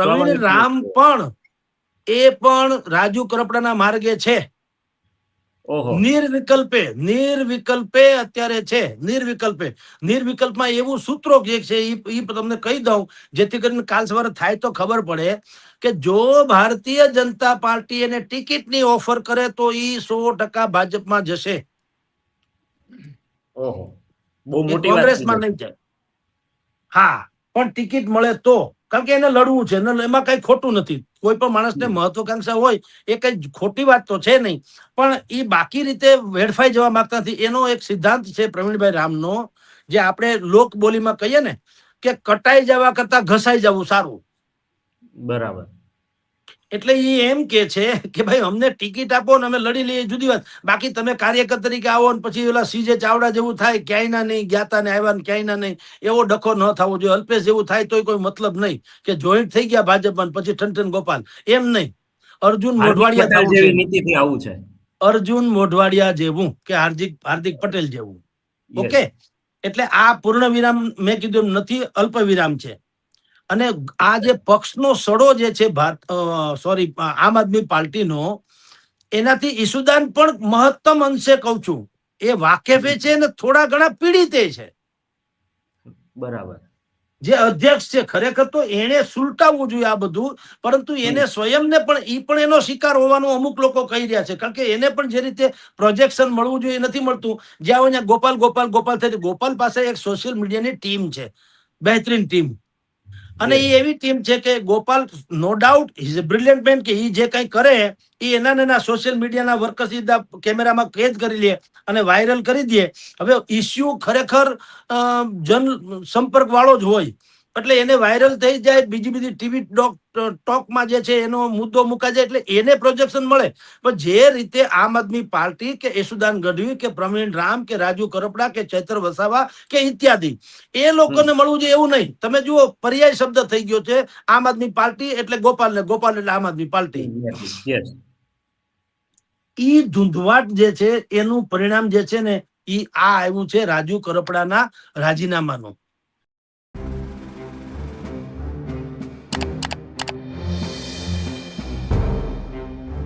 પ્રવીણ રામ પણ એ પણ રાજુ કરપડાના માર્ગે છે. નિર્વિકલ્પે અત્યારે છે. નિર્વિકલ્પમાં એવું સૂત્રો જે છે એ તમને કહી દઉં, જેથી કરીને કાલ સવારે થાય તો ખબર પડે કે જો ભારતીય જનતા પાર્ટી એને ટિકિટની ઓફર કરે તો એ 100% ભાજપમાં જશે. કોંગ્રેસમાં નહીં જાય. હા, પણ ટિકિટ મળે તો, કારણ કે એને લડવું છે, એમાં કઈ ખોટું નથી. કોઈ પણ માણસને મહત્વાકાંક્ષા હોય એ કઈ ખોટી વાત તો છે નહીં, પણ એ બાકી રીતે વેડફાઈ જવા માંગતા નથી. એનો એક સિદ્ધાંત છે પ્રવીણભાઈ રામનો, જે આપણે લોક બોલીમાં કહીએ ને કે કટાઈ જવા કરતા ઘસાઈ જવું સારું. બરાબર. એટલે એ એમ કે છે કે ભાઈ અમને ટિકિટ આપો ને અમે લડી લઈએ, જુદી વાત. બાકી તમે કાર્યકર તરીકે આવો ને પછી ઓલા સીજે ચાવડા જેવું થાય, ક્યાંય ના નહીં, જ્ઞાતા ને આવ્યા ને ક્યાંય ના નહીં, એવો ડખો ન થવો જોઈએ. અલ્પેશ જેવું થાય તો કોઈ મતલબ નહીં કે જોઈન્ટ થઈ ગયા ભાજપમાં પછી ઠનઠન ગોપાલ, એમ નહીં. અર્જુન મોઢવાડિયા થવું છે. અર્જુન મોઢવાડિયા જેવું કે હાર્દિક પટેલ જેવું. ઓકે, એટલે આ પૂર્ણ વિરામ મેં કીધું નથી, અલ્પ વિરામ છે. અને આ જે પક્ષનો સડો જે છે આમ આદમી પાર્ટીનો, એનાથી ઈસુદાન પણ મહત્તમ અંશે કહું છું એ વાકેફે છે ને થોડા ઘણા પીડિતે છે. બરાબર. જે અધ્યક્ષ છે ખરેખર તો એને સુલટાવવું જોઈએ આ બધું, પરંતુ એને સ્વયંને પણ એનો શિકાર હોવાનું અમુક લોકો કહી રહ્યા છે. કારણ કે એને પણ જે રીતે પ્રોજેક્શન મળવું જોઈએ એ નથી મળતું. જ્યાં હોય ગોપાલ થઈ, ગોપાલ પાસે એક સોશિયલ મીડિયાની ટીમ છે, બહેતરીન ટીમ. અને એ એવી ટીમ છે કે Gopal no doubt is a brilliant man, કે એ જે કંઈ કરે એ એના સોશિયલ મીડિયાના વર્કર સીધા કેમેરામાં કેદ કરી લે અને વાયરલ કરી દે. હવે ઇસ્યુ ખરેખર જન સંપર્ક વાળો જ હોય એટલે એને વાયરલ થઈ જાય, બીજી બધી ટીવી ટોકમાં જે છે એનો મુદ્દો મુકાઈ જાય એટલે એને પ્રોજેક્શન મળે. પણ જે રીતે આમ આદમી પાર્ટી કે યશુદાન ગઢવી કે પ્રવીણ રામ કે રાજુ કરપડા કે ચૈતર વસાવા કે ઇત્યાદિ એ લોકોને મળવું જોઈએ એવું નહીં. તમે જુઓ પર્યાય શબ્દ થઈ ગયો છે, આમ આદમી પાર્ટી એટલે ગોપાલ ને ગોપાલ એટલે આમ આદમી પાર્ટી. ઈ ધૂંધવાટ જે છે એનું પરિણામ જે છે ને ઈ આ આવ્યું છે રાજુ કરપડાના રાજીનામાનું.